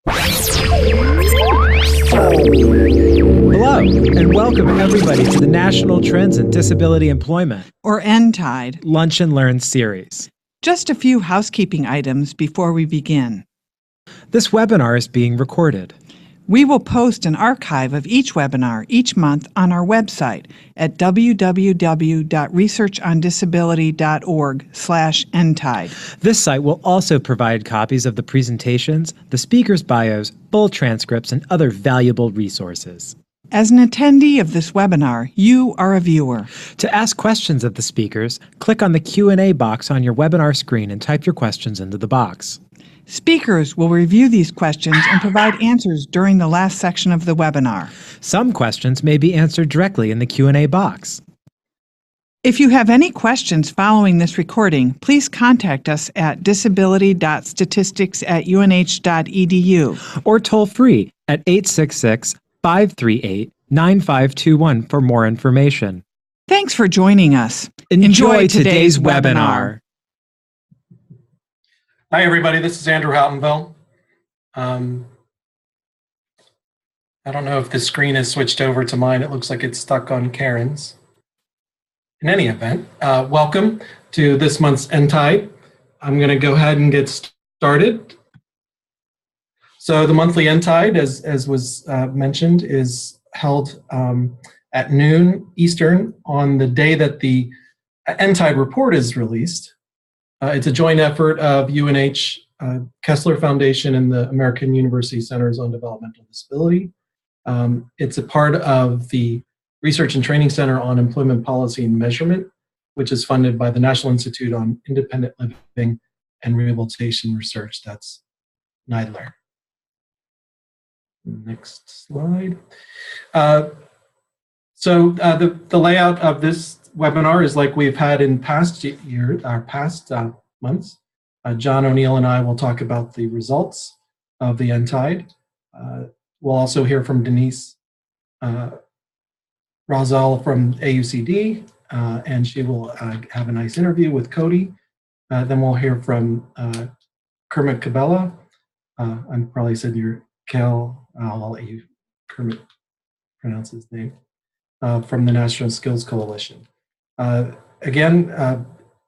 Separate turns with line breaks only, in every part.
Hello, and welcome everybody to the National Trends in Disability Employment,
or nTIDE,
Lunch and Learn series.
Just a few housekeeping items before we begin.
This webinar is being recorded.
We will post an archive of each webinar each month on our website at www.researchondisability.org/nTIDE.
This site will also provide copies of the presentations, the speakers' bios, full transcripts, and other valuable resources.
As an attendee of this webinar, you are a viewer.
To ask questions of the speakers, click on the Q&A box on your webinar screen and type your questions into the box.
Speakers will review these questions and provide answers during the last section of the webinar.
Some questions may be answered directly in the Q&A box.
If you have any questions following this recording, please contact us at disability.statistics@unh.edu
or toll free at 866-538-9521 for more information.
Thanks for joining us.
Enjoy today's webinar.
Hi, everybody. This is Andrew Houghtonville. I don't know if the screen has switched over to mine. It looks like it's stuck on Karen's. In any event, welcome to this month's nTIDE. I'm going to go ahead and get started. So the monthly nTIDE, as was mentioned, is held at noon Eastern on the day that the nTIDE report is released. It's a joint effort of UNH, Kessler Foundation, and the American University Centers on Developmental Disability. It's a part of the Research and Training Center on Employment Policy and Measurement, which is funded by the National Institute on Independent Living and Rehabilitation Research. That's NIDE. Next slide. So the layout of this webinar is like we've had in past months. John O'Neill and I will talk about the results of the nTIDE. We'll also hear from Denise Rozell from AUCD, and she will have a nice interview with Cody. Then we'll hear from Kermit Cabela. I probably said your Cal. I'll let you, Kermit, pronounce his name. From the National Skills Coalition. Again,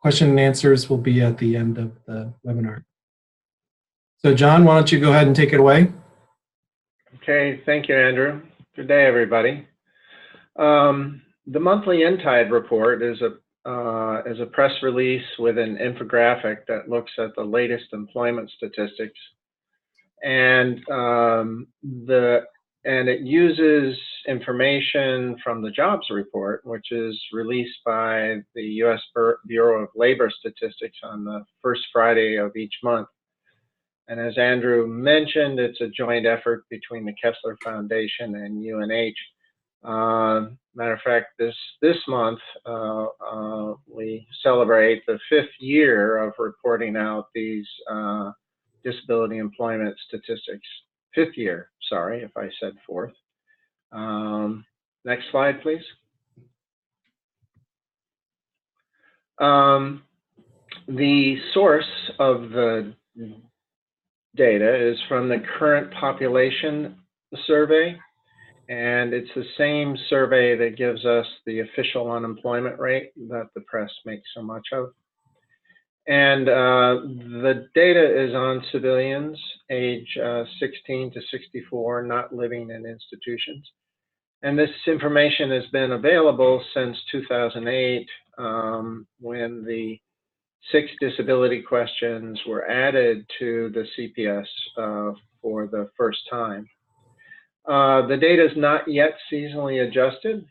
question and answers will be at the end of the webinar. So John, why don't you go ahead and take it away?
Okay, thank you, Andrew. Good day, everybody. The monthly nTIDE report is a press release with an infographic that looks at the latest employment statistics, and it uses information from the jobs report, which is released by the U.S. Bureau of Labor Statistics on the first Friday of each month. And as Andrew mentioned, it's a joint effort between the Kessler Foundation and UNH. Matter of fact, this month we celebrate the 5th year of reporting out these disability employment statistics. 5th year, sorry if I said 4th. Next slide, please. The source of the data is from the current population survey, and it's the same survey that gives us the official unemployment rate that the press makes so much of. And the data is on civilians age 16 to 64, not living in institutions. And this information has been available since 2008, when the 6 disability questions were added to the CPS for the first time. The data is not yet seasonally adjusted,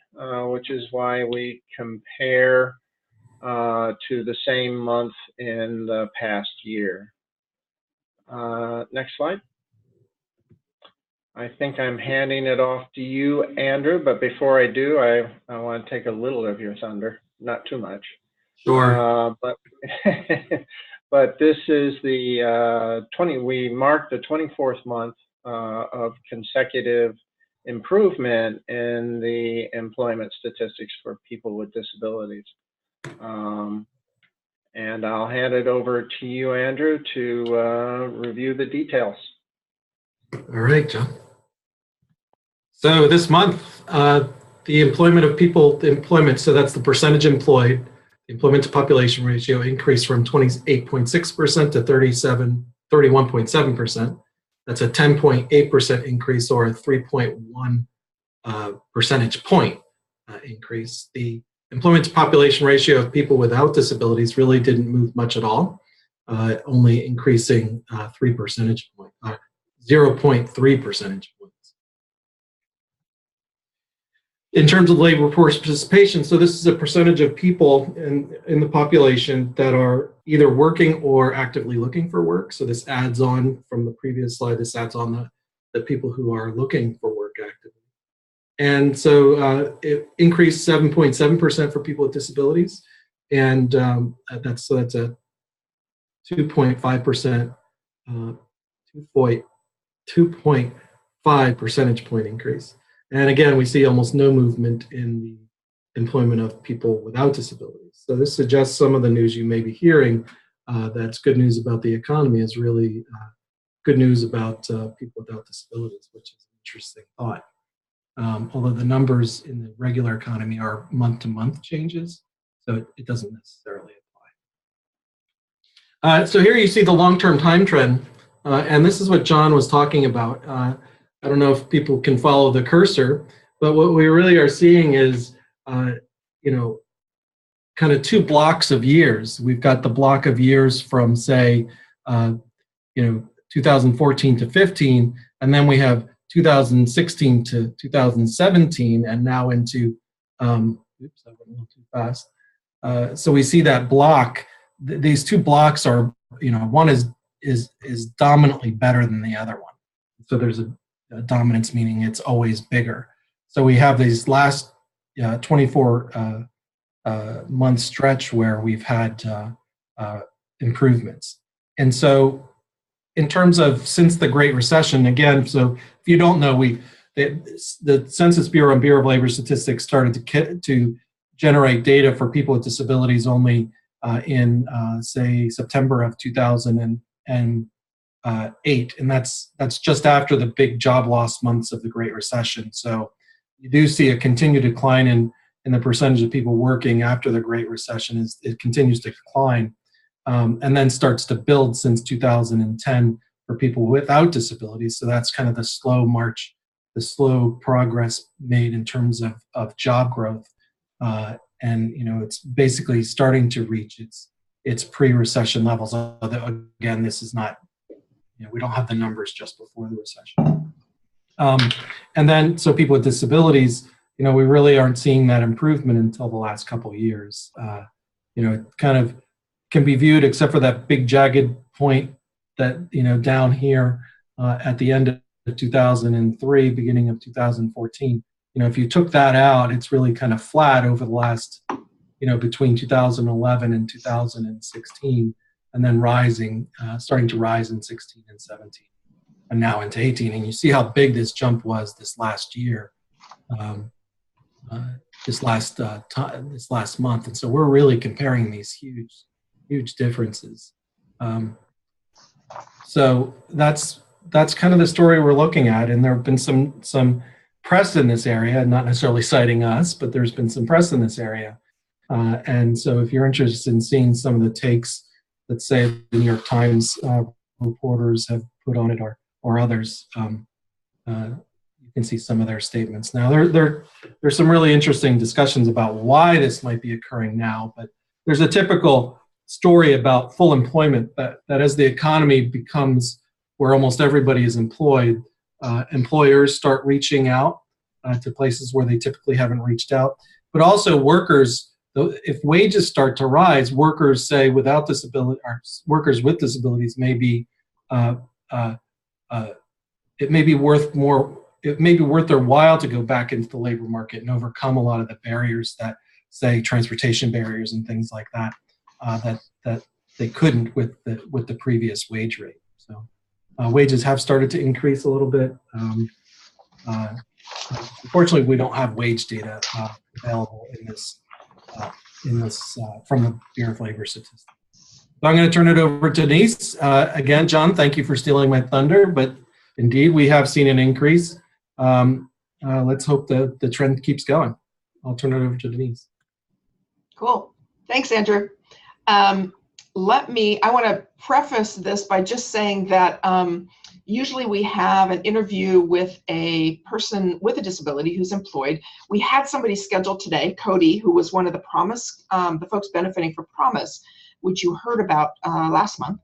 which is why we compare to the same month in the past year. Next slide. I think I'm handing it off to you, Andrew, but before I do, I want to take a little of your thunder, not too much.
Sure.
But this is the we marked the 24th month of consecutive improvement in the employment statistics for people with disabilities. And I'll hand it over to you, Andrew, to review the details.
All right, John. So this month, the employment of people, so that's the percentage employed, the employment to population ratio increased from 28.6% to 31.7%. That's a 10.8% increase, or a 3.1 percentage point increase. The employment to population ratio of people without disabilities really didn't move much at all, only increasing 3 percentage points, 0.3 percentage points. In terms of labor force participation, so this is a percentage of people in the population that are either working or actively looking for work. So this adds on from the previous slide, this adds on the people who are looking for work actively. And so it increased 7.7% for people with disabilities. And that's a 2.5%, 2.5 percentage point increase. And again, we see almost no movement in the employment of people without disabilities. So this suggests some of the news you may be hearing that's good news about the economy is really good news about people without disabilities, which is an interesting thought. Although the numbers in the regular economy are month-to-month changes, so it doesn't necessarily apply. So here you see the long-term time trend, and this is what John was talking about. I don't know if people can follow the cursor, but what we really are seeing is, kind of two blocks of years. We've got the block of years from, say, 2014 to 15, and then we have 2016 to 2017, and now into, oops, I went a little too fast. So we see that block. These two blocks are, one is dominantly better than the other one. So there's a dominance, meaning it's always bigger. So we have these last 24 month stretch where we've had improvements. And so in terms of since the Great Recession, again, so if you don't know, the Census Bureau and Bureau of Labor Statistics started to generate data for people with disabilities only in, say, September of 2008, and that's just after the big job loss months of the Great Recession. So you do see a continued decline in the percentage of people working after the Great Recession. It continues to decline, and then starts to build since 2010 for people without disabilities. So that's kind of the slow march, the slow progress made in terms of job growth, and it's basically starting to reach its pre-recession levels. Although again, this is not. We don't have the numbers just before the recession. And then, so people with disabilities, we really aren't seeing that improvement until the last couple of years. It kind of can be viewed, except for that big jagged point that, down here at the end of 2003, beginning of 2014. If you took that out, it's really kind of flat over the last, between 2011 and 2016. And then rising, starting to rise in 16 and 17, and now into 18. And you see how big this jump was this last year, this last month. And so we're really comparing these huge differences. So that's kind of the story we're looking at. And there have been some press in this area, not necessarily citing us, but there's been some press in this area. And so if you're interested in seeing some of the takes that say the New York Times reporters have put on it, or others, you can see some of their statements. Now, there's some really interesting discussions about why this might be occurring now, but there's a typical story about full employment that as the economy becomes where almost everybody is employed, employers start reaching out to places where they typically haven't reached out, but also workers. If wages start to rise, workers, say, without disability, or workers with disabilities, may be it may be worth their while to go back into the labor market and overcome a lot of the barriers that, say, transportation barriers and things like that, that they couldn't with the previous wage rate. So wages have started to increase a little bit. Unfortunately, we don't have wage data available in this from the Bureau of Labor Statistics. So I'm going to turn it over to Denise. Again, John, thank you for stealing my thunder, but indeed, we have seen an increase. Let's hope that the trend keeps going. I'll turn it over to Denise.
Cool. Thanks, Andrew. I want to preface this by just saying that usually we have an interview with a person with a disability who's employed. We had somebody scheduled today, Cody, who was one of the Promise, the folks benefiting from Promise, which you heard about last month.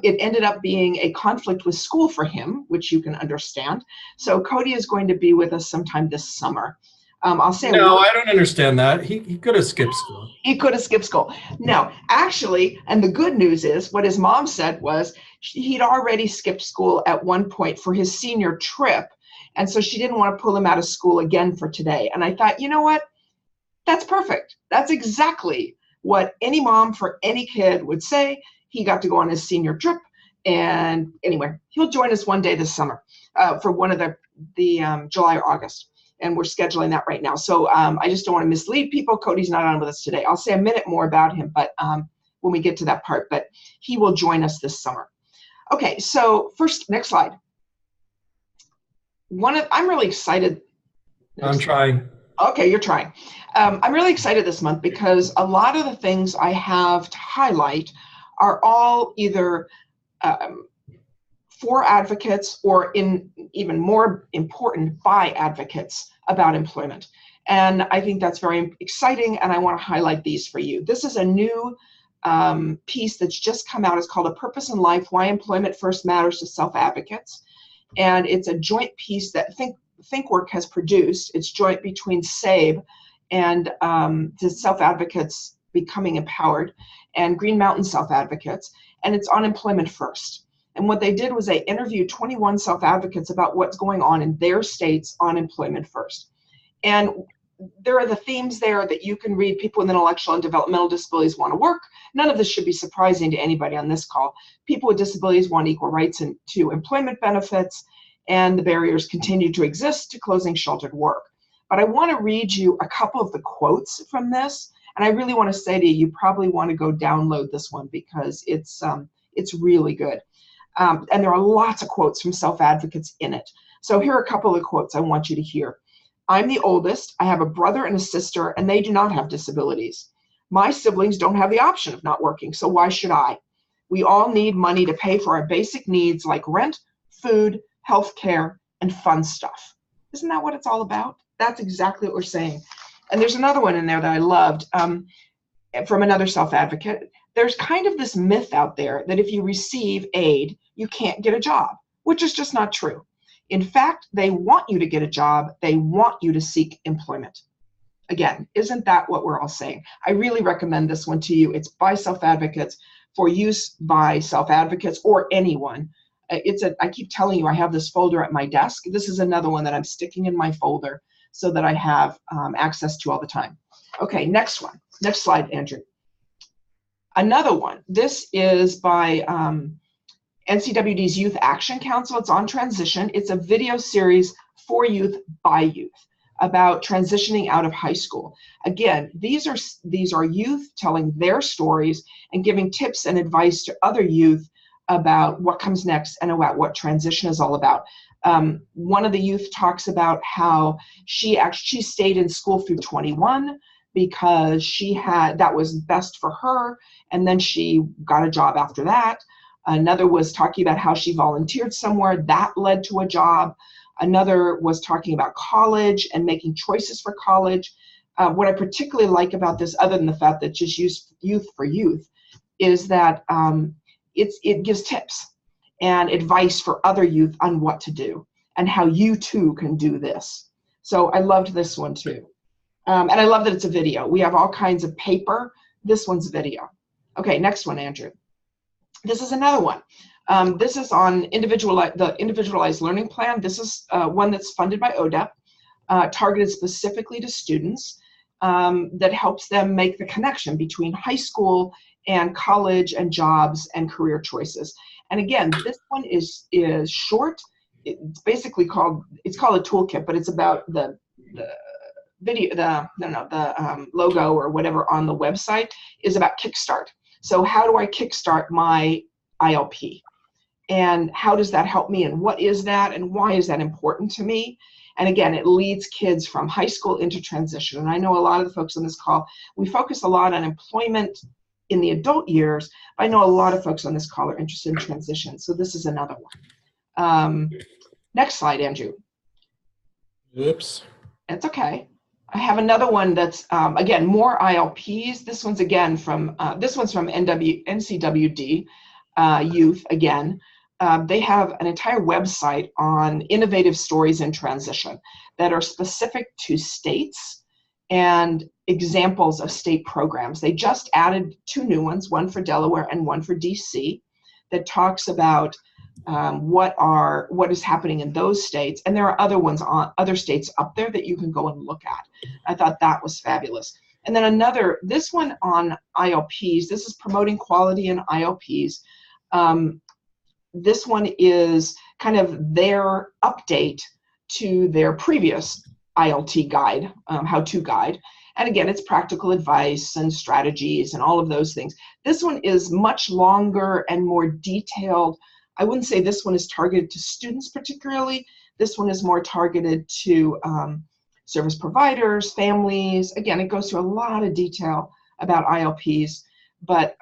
It ended up being a conflict with school for him, which you can understand. So Cody is going to be with us sometime this summer. I'll say
no, I don't understand that. He could have skipped school.
He could have skipped school. No, actually, and the good news is what his mom said was he'd already skipped school at one point for his senior trip. And so she didn't want to pull him out of school again for today. And I thought, you know what? That's perfect. That's exactly what any mom for any kid would say. He got to go on his senior trip. And anyway, he'll join us one day this summer for one of the July or August. And we're scheduling that right now. So I just don't want to mislead people. Cody's not on with us today. I'll say a minute more about him, but when we get to that part, but he will join us this summer. Okay, so first, next slide. I'm really excited.
I'm trying.
Okay, you're trying. I'm really excited this month because a lot of the things I have to highlight are all either for advocates or even more important by advocates about employment. And I think that's very exciting, and I want to highlight these for you. This is a new piece that's just come out. It's called A Purpose in Life, Why Employment First Matters to Self-Advocates. And it's a joint piece that ThinkWork has produced. It's joint between SABE and the Self-Advocates Becoming Empowered and Green Mountain Self-Advocates, and it's on employment first. And what they did was they interviewed 21 self-advocates about what's going on in their states on employment first. And there are the themes there that you can read. People with intellectual and developmental disabilities want to work. None of this should be surprising to anybody on this call. People with disabilities want equal rights to employment benefits, and the barriers continue to exist to closing sheltered work. But I want to read you a couple of the quotes from this. And I really want to say to you, you probably want to go download this one because it's really good. And there are lots of quotes from self-advocates in it. So here are a couple of quotes I want you to hear. I'm the oldest. I have a brother and a sister, and they do not have disabilities. My siblings don't have the option of not working, so why should I? We all need money to pay for our basic needs like rent, food, health care, and fun stuff. Isn't that what it's all about? That's exactly what we're saying. And there's another one in there that I loved from another self-advocate. There's kind of this myth out there that if you receive aid, you can't get a job, which is just not true. In fact, they want you to get a job. They want you to seek employment. Again, isn't that what we're all saying? I really recommend this one to you. It's by self-advocates for use by self-advocates or anyone. I keep telling you, I have this folder at my desk. This is another one that I'm sticking in my folder so that I have access to all the time. Okay, next one. Next slide, Andrew. Another one. This is by NCWD's Youth Action Council. It's on transition. It's a video series for youth by youth about transitioning out of high school. Again, these are youth telling their stories and giving tips and advice to other youth about what comes next and about what transition is all about. One of the youth talks about how she stayed in school through 21 because that was best for her, and then she got a job after that. Another was talking about how she volunteered somewhere that led to a job. Another was talking about college and making choices for college. What I particularly like about this, other than the fact that just use youth for youth, is that it gives tips and advice for other youth on what to do and how you too can do this. So I loved this one too. And I love that it's a video. We have all kinds of paper. This one's video. Okay, next one, Andrew. This is another one. This is on the individualized learning plan. This is one that's funded by ODEP, targeted specifically to students, that helps them make the connection between high school and college and jobs and career choices. And again, this one is short. It's basically called a toolkit, but it's about the video, the logo or whatever on the website is about Kickstart. So how do I kickstart my ILP? and how does that help me, and what is that, and why is that important to me? And again, it leads kids from high school into transition. And I know a lot of the folks on this call, we focus a lot on employment in the adult years, but I know a lot of folks on this call are interested in transition. So this is another one. Next slide, Andrew.
Oops.
It's okay. I have another one that's, again, more ILPs. This one's again from, NCWD Youth again. They have an entire website on innovative stories in transition that are specific to states and examples of state programs. They just added 2 new ones, one for Delaware and one for DC, that talks about what is happening in those states. And there are other ones on other states up there that you can go and look at. I thought that was fabulous. And then this one on ILPs, this is promoting quality in ILPs. This one is kind of their update to their previous ILT guide, how-to guide. And again, it's practical advice and strategies and all of those things. This one is much longer and more detailed. I wouldn't say this one is targeted to students particularly. This one is more targeted to service providers, families. Again, it goes through a lot of detail about ILPs, but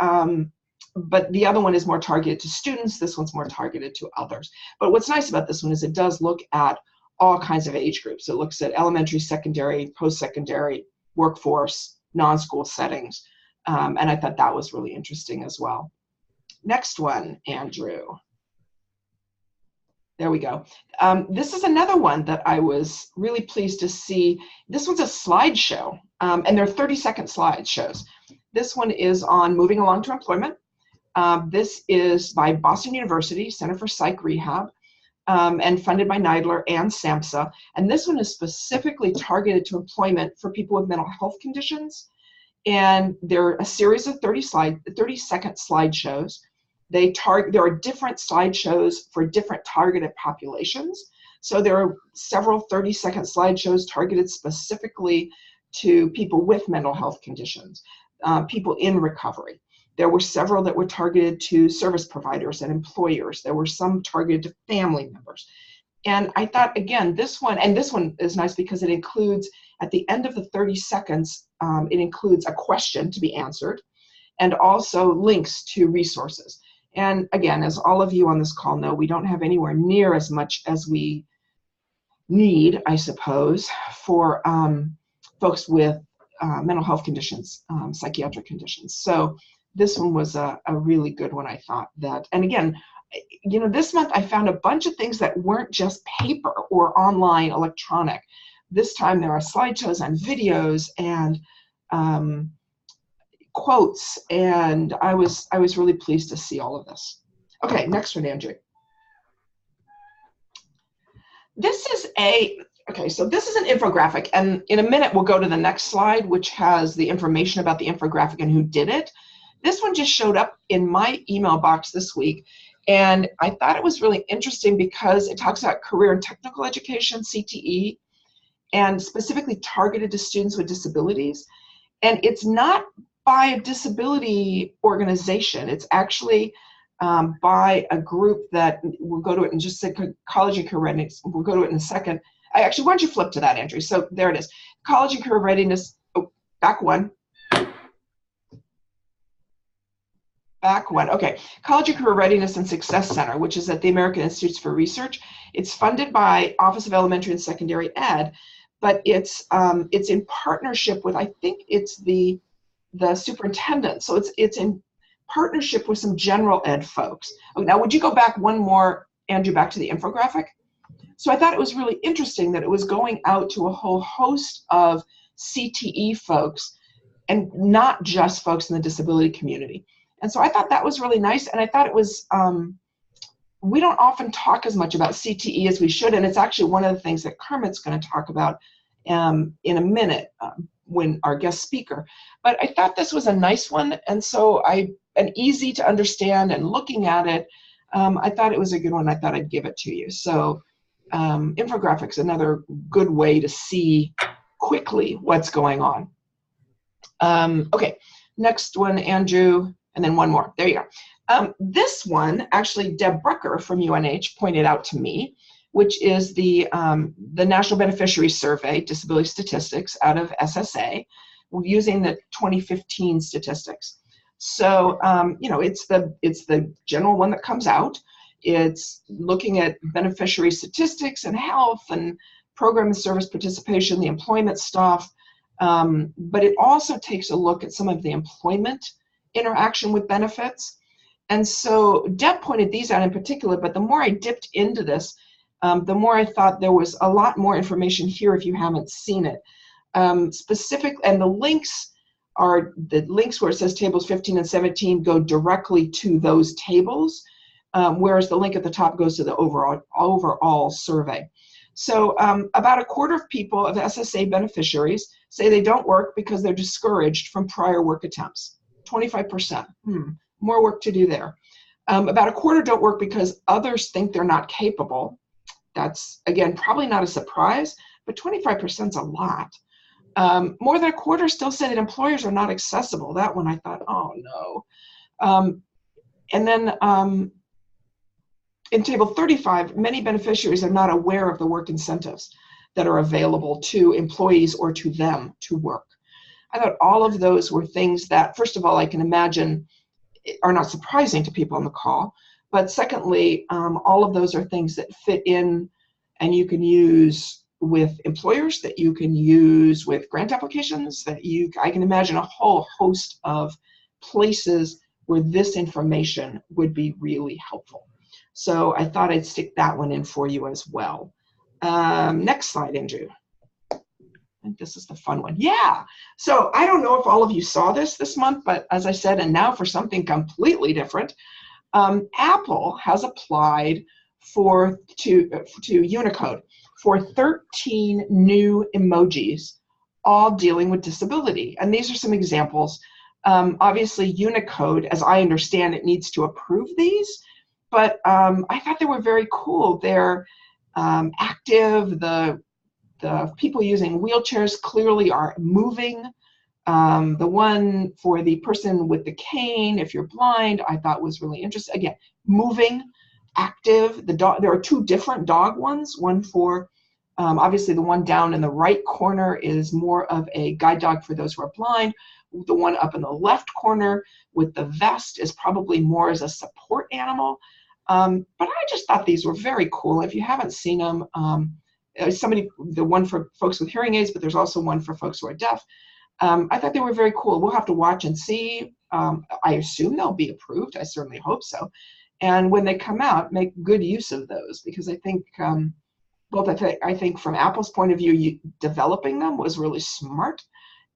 the other one is more targeted to students. This one's more targeted to others. But what's nice about this one is it does look at all kinds of age groups. It looks at elementary, secondary, post-secondary, workforce, non-school settings. And I thought that was really interesting as well. Next one, Andrew. There we go. This is another one that I was really pleased to see. This one's a slideshow, and they're 30-second slideshows. This one is on moving along to employment. This is by Boston University Center for Psych Rehab, and funded by NTIDE and SAMHSA. And this one is specifically targeted to employment for people with mental health conditions. And they're a series of 30-second slideshows. There are different slideshows for different targeted populations. So there are several 30-second slideshows targeted specifically to people with mental health conditions, people in recovery. There were several that were targeted to service providers and employers. There were some targeted to family members. And I thought, again, this one is nice because it includes, at the end of the 30 seconds, it includes a question to be answered and also links to resources. And again, as all of you on this call know, we don't have anywhere near as much as we need, I suppose, for folks with mental health conditions, psychiatric conditions. So this one was a really good one, I thought. And again, you know, this month I found a bunch of things that weren't just paper or online electronic. This time there are slideshows and videos and quotes, and I was really pleased to see all of this. Okay, next one, Andrew. This is so this is an infographic, and in a minute we'll go to the next slide, which has the information about the infographic and who did it. This one just showed up in my email box this week, and I thought it was really interesting because it talks about career and technical education, CTE, and specifically targeted to students with disabilities. And it's not by a disability organization. It's actually by a group that, we'll go to it in just a second, College and Career Readiness. We'll go to it in a second. Actually, why don't you flip to that, Andrew? So there it is. College and Career Readiness, back one. Okay. College and Career Readiness and Success Center, which is at the American Institutes for Research. It's funded by Office of Elementary and Secondary Ed, but it's in partnership with, I think it's the superintendent. So it's in partnership with some general ed folks. Now, would you go back one more, Andrew, back to the infographic? So I thought it was really interesting that it was going out to a whole host of CTE folks and not just folks in the disability community. And so I thought that was really nice. And I thought it was, we don't often talk as much about CTE as we should. And it's actually one of the things that Kermit's going to talk about in a minute when our guest speaker. But I thought this was a nice one. And so and easy to understand, and looking at it, I thought it was a good one. I thought I'd give it to you. So infographics, another good way to see quickly what's going on. Okay, next one, Andrew. And then one more. There you go. This one, actually, Deb Brucker from UNH pointed out to me, which is the National Beneficiary Survey, Disability Statistics out of SSA, using the 2015 statistics. So, you know, it's the general one that comes out. It's looking at beneficiary statistics and health and program and service participation, the employment stuff, but it also takes a look at some of the employment interaction with benefits. And so Deb pointed these out in particular, but the more I dipped into this, the more I thought there was a lot more information here if you haven't seen it. Specific, and the links are the links where it says tables 15 and 17 go directly to those tables, whereas the link at the top goes to the overall survey. So about a quarter of people of SSA beneficiaries say they don't work because they're discouraged from prior work attempts. 25%. More work to do there. About a quarter don't work because others think they're not capable. That's, again, probably not a surprise, but 25% is a lot. More than a quarter still say that employers are not accessible. That one I thought, oh no. And then in table 35, many beneficiaries are not aware of the work incentives that are available to employees or to them to work. I thought all of those were things that, first of all, I can imagine are not surprising to people on the call, but secondly, all of those are things that fit in and you can use with employers, that you can use with grant applications, that I can imagine a whole host of places where this information would be really helpful. So I thought I'd stick that one in for you as well. Next slide, Andrew. I think this is the fun one. Yeah. So I don't know if all of you saw this month, but as I said, and now for something completely different, Apple has applied to Unicode for 13 new emojis, all dealing with disability. And these are some examples. Obviously, Unicode, as I understand it, needs to approve these, but I thought they were very cool. They're active. The people using wheelchairs clearly are moving. The one for the person with the cane, if you're blind, I thought was really interesting. Again, moving, active. The dog. There are two different dog ones. One for, obviously the one down in the right corner is more of a guide dog for those who are blind. The one up in the left corner with the vest is probably more as a support animal. But I just thought these were very cool. If you haven't seen them, the one for folks with hearing aids, but there's also one for folks who are deaf. I thought they were very cool. We'll have to watch and see. I assume they'll be approved. I certainly hope so. And when they come out, make good use of those, because I think I think from Apple's point of view, developing them was really smart.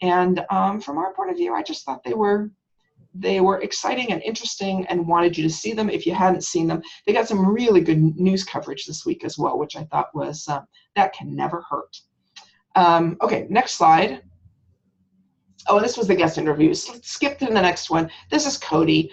And from our point of view, I just thought they were exciting and interesting and wanted you to see them if you hadn't seen them. They got some really good news coverage this week as well, which I thought was, that can never hurt. Okay, next slide. Oh, this was the guest interviews. Let's skip to the next one. This is Cody.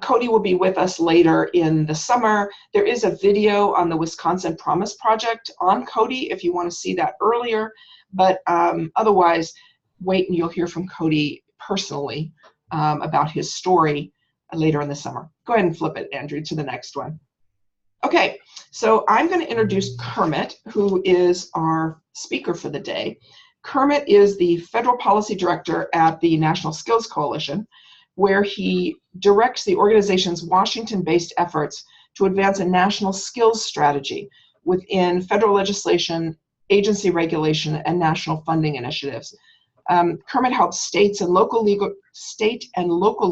Cody will be with us later in the summer. There is a video on the Wisconsin Promise Project on Cody if you want to see that earlier, but otherwise, wait and you'll hear from Cody personally about his story later in the summer. Go ahead and flip it, Andrew, to the next one. Okay, so I'm going to introduce Kermit, who is our speaker for the day. Kermit is the Federal Policy Director at the National Skills Coalition, where he directs the organization's Washington-based efforts to advance a national skills strategy within federal legislation, agency regulation, and national funding initiatives. Kermit helps state and local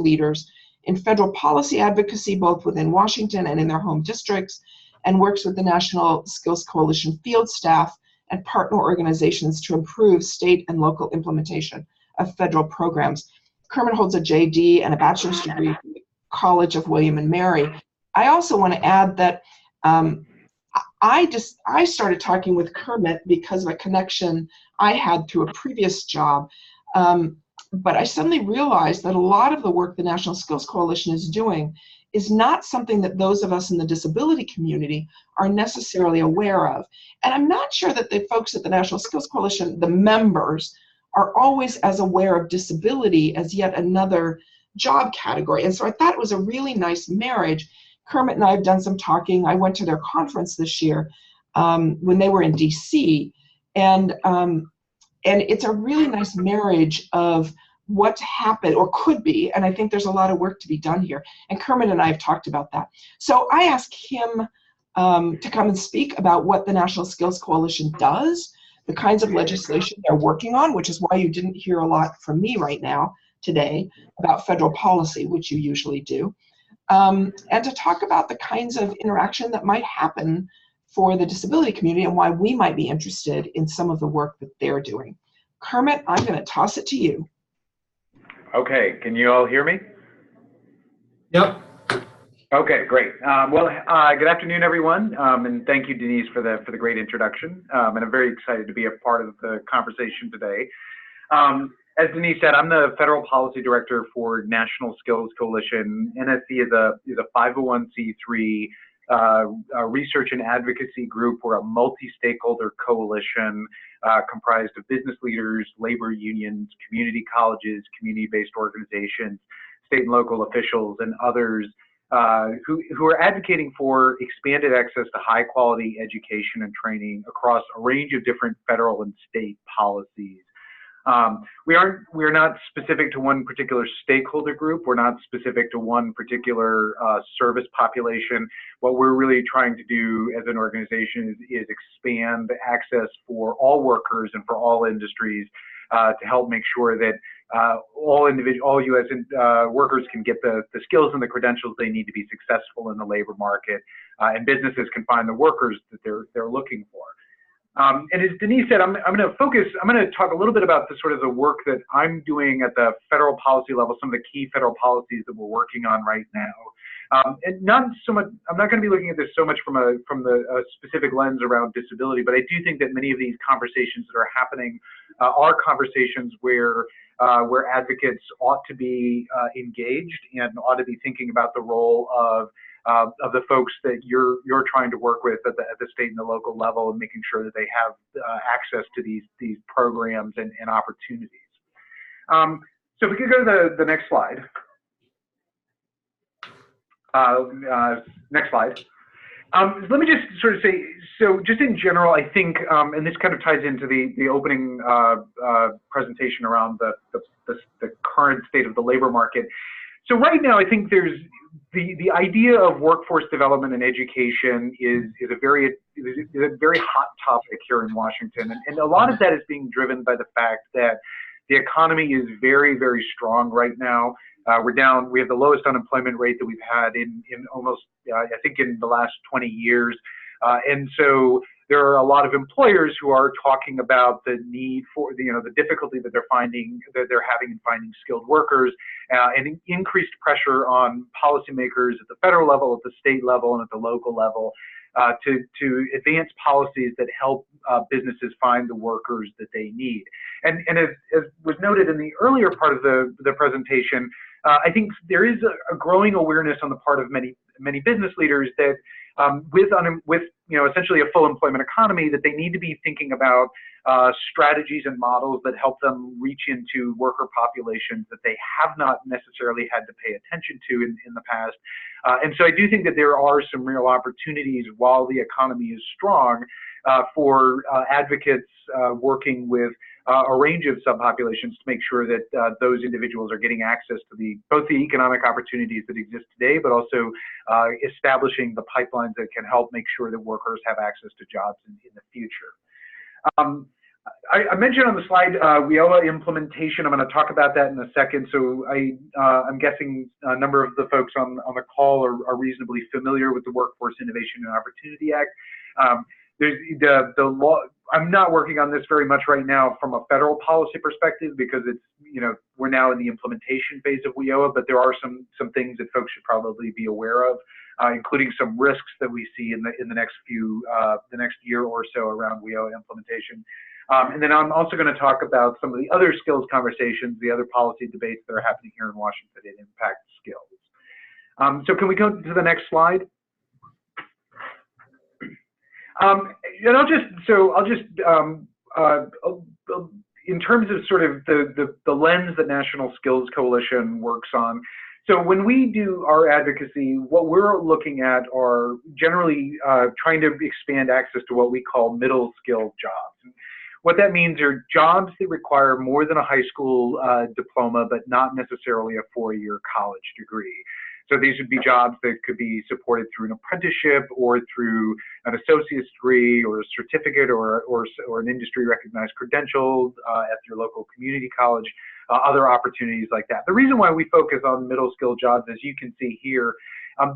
leaders in federal policy advocacy, both within Washington and in their home districts, and works with the National Skills Coalition field staff and partner organizations to improve state and local implementation of federal programs. Kermit holds a JD and a bachelor's degree from the College of William and Mary. I also want to add that I started talking with Kermit because of a connection I had through a previous job. But I suddenly realized that a lot of the work the National Skills Coalition is doing is not something that those of us in the disability community are necessarily aware of. And I'm not sure that the folks at the National Skills Coalition, the members, are always as aware of disability as yet another job category. And so I thought it was a really nice marriage. Kermit and I have done some talking. I went to their conference this year when they were in DC, and it's a really nice marriage of what happened or could be, and I think there's a lot of work to be done here. And Kermit and I have talked about that. So I asked him to come and speak about what the National Skills Coalition does, the kinds of legislation they're working on, which is why you didn't hear a lot from me right now today about federal policy, which you usually do, and to talk about the kinds of interaction that might happen for the disability community and why we might be interested in some of the work that they're doing. Kermit, I'm going to toss it to you.
Okay, can you all hear me?
Yep.
Okay, great. Good afternoon, everyone, and thank you, Denise, for the great introduction. And I'm very excited to be a part of the conversation today. As Denise said, I'm the Federal Policy Director for National Skills Coalition. NSC is a 501c3 research and advocacy group. We're a multi-stakeholder coalition comprised of business leaders, labor unions, community colleges, community-based organizations, state and local officials, and others who are advocating for expanded access to high-quality education and training across a range of different federal and state policies. We are not specific to one particular stakeholder group. We're not specific to one particular service population. What we're really trying to do as an organization is expand access for all workers and for all industries to help make sure that all U.S. Workers can get the skills and the credentials they need to be successful in the labor market, and businesses can find the workers that they're looking for. And as Denise said, I'm going to talk a little bit about the work that I'm doing at the federal policy level, some of the key federal policies that we're working on right now. And not so much, I'm not going to be looking at this so much from a specific lens around disability, but I do think that many of these conversations that are happening are conversations where advocates ought to be engaged and ought to be thinking about the role of the folks that you're trying to work with at the state and the local level, and making sure that they have access to these programs and opportunities. So if we could go to the next slide. Next slide. Let me just sort of say, so just in general, I think, and this kind of ties into the opening presentation around the current state of the labor market. So right now, I think there's the idea of workforce development and education is a very hot topic here in Washington, and a lot of that is being driven by the fact that the economy is very, very strong right now. We have the lowest unemployment rate that we've had in almost, I think, in the last 20 years. And so there are a lot of employers who are talking about the need for, the difficulty that they're having in finding skilled workers, and increased pressure on policymakers at the federal level, at the state level, and at the local level to advance policies that help businesses find the workers that they need. And as was noted in the earlier part of the presentation, I think there is a growing awareness on the part of many business leaders that with essentially a full employment economy, that they need to be thinking about strategies and models that help them reach into worker populations that they have not necessarily had to pay attention to in the past. And so I do think that there are some real opportunities while the economy is strong for advocates working with a range of subpopulations to make sure that those individuals are getting access to both the economic opportunities that exist today, but also establishing the pipelines that can help make sure that workers have access to jobs in the future. I mentioned on the slide WIOA implementation. I'm going to talk about that in a second. So I'm guessing a number of the folks on the call are reasonably familiar with the Workforce Innovation and Opportunity Act. There's the law. I'm not working on this very much right now from a federal policy perspective because it's, we're now in the implementation phase of WIOA, but there are some things that folks should probably be aware of, including some risks that we see in the next year or so around WIOA implementation. And then I'm also going to talk about some of the other skills conversations, the other policy debates that are happening here in Washington that impact skills. So can we go to the next slide? And I'll just in terms of sort of the lens that National Skills Coalition works on, so when we do our advocacy, what we're looking at are generally trying to expand access to what we call middle skill jobs. What that means are jobs that require more than a high school diploma, but not necessarily a four-year college degree. So these would be jobs that could be supported through an apprenticeship or through an associate's degree or a certificate or an industry recognized credential at your local community college, other opportunities like that. The reason why we focus on middle skill jobs, as you can see here,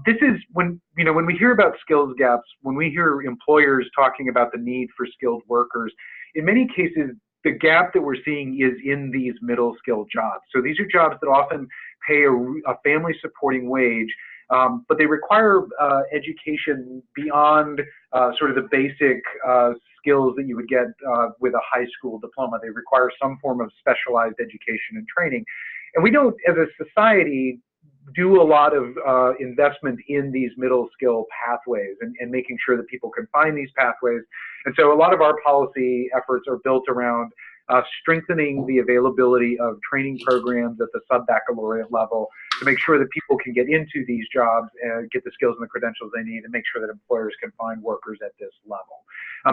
this is when we hear about skills gaps, when we hear employers talking about the need for skilled workers, in many cases, the gap that we're seeing is in these middle skill jobs. So these are jobs that often pay a family supporting wage, but they require education beyond sort of the basic skills that you would get with a high school diploma. They require some form of specialized education and training. And we don't, as a society, do a lot of investment in these middle skill pathways and making sure that people can find these pathways. And so a lot of our policy efforts are built around strengthening the availability of training programs at the sub-baccalaureate level to make sure that people can get into these jobs and get the skills and the credentials they need and make sure that employers can find workers at this level.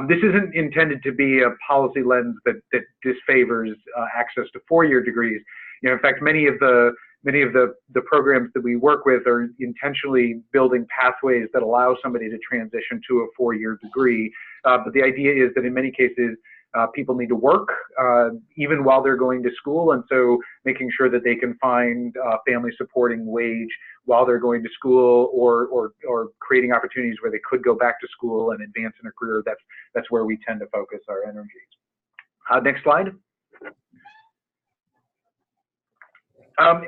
This isn't intended to be a policy lens that disfavors access to four-year degrees. You know, in fact, many of the programs that we work with are intentionally building pathways that allow somebody to transition to a four-year degree. But the idea is that in many cases, people need to work even while they're going to school, and so making sure that they can find family supporting wage while they're going to school, or creating opportunities where they could go back to school and advance in a career. That's where we tend to focus our energies. Next slide.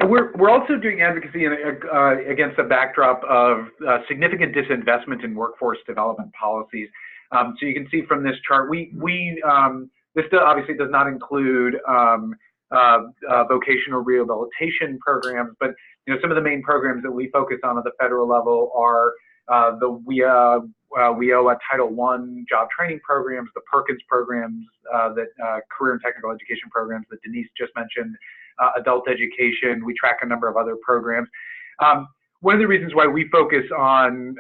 We're also doing advocacy against a backdrop of significant disinvestment in workforce development policies. So you can see from this chart, this obviously does not include vocational rehabilitation programs, but some of the main programs that we focus on at the federal level are the WIOA Title I job training programs, the Perkins programs, career and technical education programs that Denise just mentioned, adult education. We track a number of other programs. One of the reasons why we focus on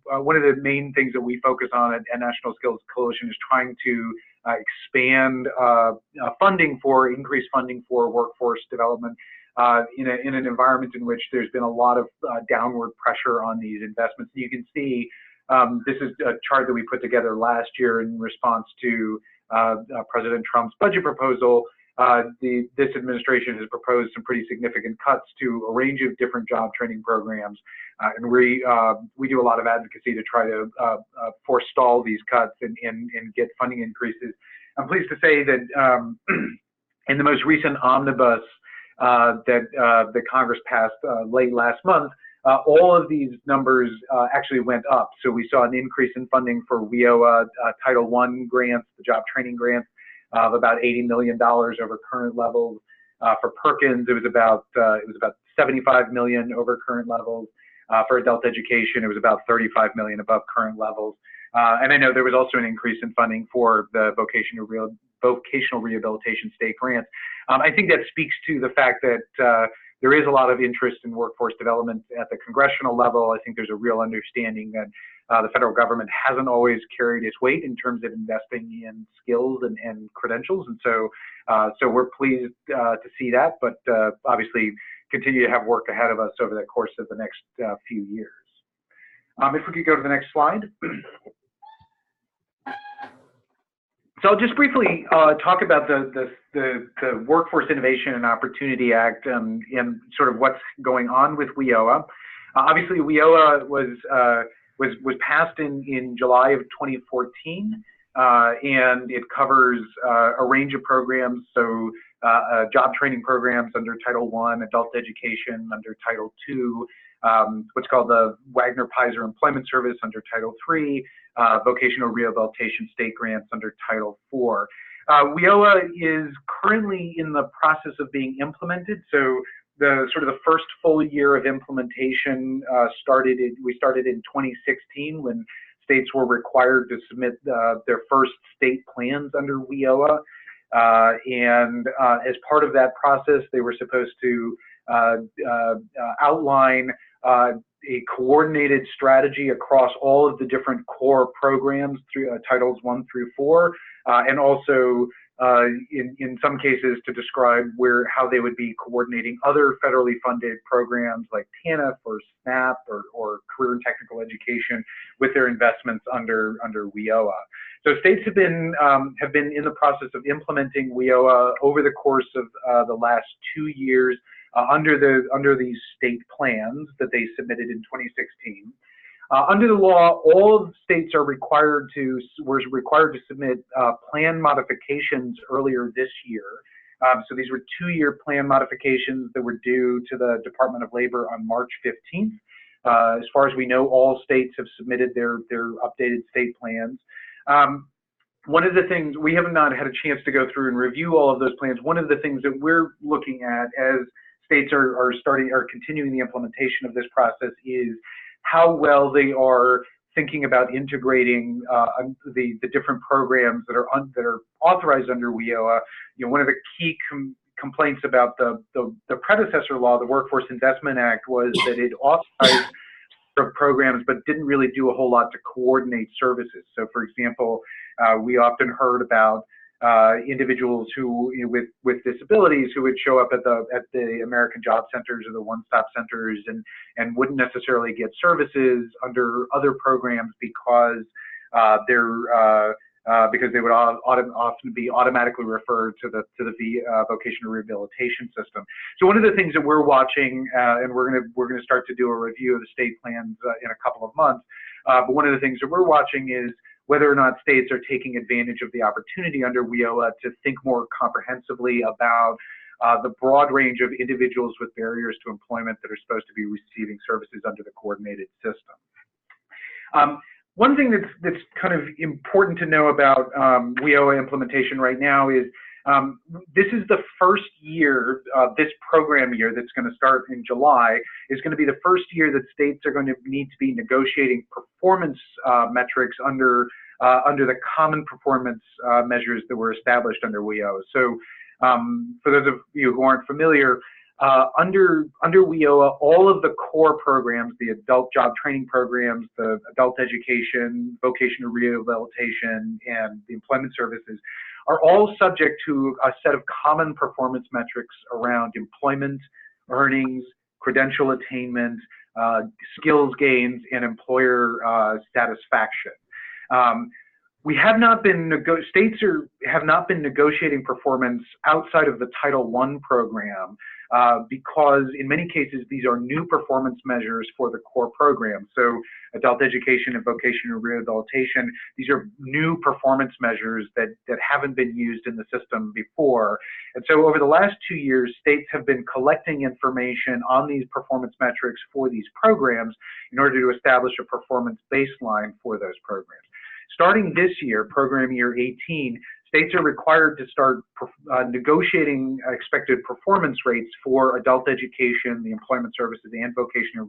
one of the main things that we focus on at National Skills Coalition is trying to expand increased funding for workforce development in an environment in which there's been a lot of downward pressure on these investments. You can see this is a chart that we put together last year in response to President Trump's budget proposal. This administration has proposed some pretty significant cuts to a range of different job training programs, and we do a lot of advocacy to try to forestall these cuts and get funding increases. I'm pleased to say that in the most recent omnibus that Congress passed late last month, all of these numbers actually went up. So we saw an increase in funding for WIOA Title I grants, the job training grants, of about $80 million over current levels. For Perkins, it was about $75 million over current levels. For adult education, it was about $35 million above current levels. And I know there was also an increase in funding for the vocational rehabilitation state grants. I think that speaks to the fact that there is a lot of interest in workforce development at the congressional level. I think there's a real understanding that the federal government hasn't always carried its weight in terms of investing in skills and credentials. And so we're pleased to see that, but obviously continue to have work ahead of us over the course of the next few years. If we could go to the next slide. So I'll just briefly talk about the Workforce Innovation and Opportunity Act and sort of what's going on with WIOA. Obviously, WIOA was passed in July of 2014, and it covers a range of programs. So job training programs under Title I, adult education under Title II, what's called the Wagner-Pizer Employment Service under Title III, vocational rehabilitation state grants under Title IV. WIOA is currently in the process of being implemented. So the first full year of implementation we started in 2016 when states were required to submit their first state plans under WIOA. As part of that process, they were supposed to outline a coordinated strategy across all of the different core programs through titles 1 through 4, and also in some cases to describe how they would be coordinating other federally funded programs like TANF or SNAP or career and technical education with their investments under WIOA. So states have been in the process of implementing WIOA over the course of the last 2 years under these state plans that they submitted in 2016. Under the law, all of the states were required to submit plan modifications earlier this year. So these were 2-year plan modifications that were due to the Department of Labor on March 15th. As far as we know, all states have submitted their updated state plans. One of the things, we have not had a chance to go through and review all of those plans. One of the things that we're looking at as states are continuing the implementation of this process is how well they are thinking about integrating the different programs that are authorized under WIOA. One of the key complaints about the predecessor law, the Workforce Investment Act, was that it authorized programs but didn't really do a whole lot to coordinate services. So, for example, we often heard about individuals who, with disabilities, who would show up at the American Job Centers or the one-stop centers and wouldn't necessarily get services under other programs because they would often be automatically referred to the vocational rehabilitation system. So one of the things that we're watching, and we're gonna start to do a review of the state plans in a couple of months. But one of the things that we're watching is whether or not states are taking advantage of the opportunity under WIOA to think more comprehensively about the broad range of individuals with barriers to employment that are supposed to be receiving services under the coordinated system. One thing that's kind of important to know about WIOA implementation right now is this is the first year, this program year that's going to start in July, is going to be the first year that states are going to need to be negotiating performance metrics under the common performance measures that were established under WIOA. So for those of you who aren't familiar, under WIOA, all of the core programs, the adult job training programs, the adult education, vocational rehabilitation, and the employment services, are all subject to a set of common performance metrics around employment, earnings, credential attainment, skills gains, and employer satisfaction. States have not been negotiating performance outside of the Title I program because in many cases these are new performance measures for the core program. So adult education and vocational rehabilitation, these are new performance measures that haven't been used in the system before. And so over the last 2 years, states have been collecting information on these performance metrics for these programs in order to establish a performance baseline for those programs. Starting this year, program year 18, states are required to start negotiating expected performance rates for adult education, the employment services, and vocational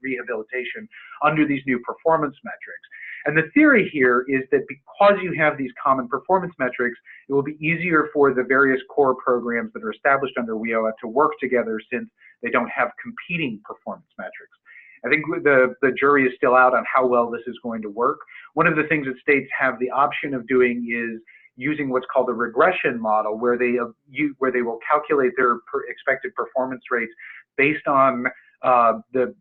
rehabilitation under these new performance metrics. And the theory here is that because you have these common performance metrics, it will be easier for the various core programs that are established under WIOA to work together since they don't have competing performance metrics. I think the jury is still out on how well this is going to work. One of the things that states have the option of doing is using what's called a regression model, where they will calculate their expected performance rates based on the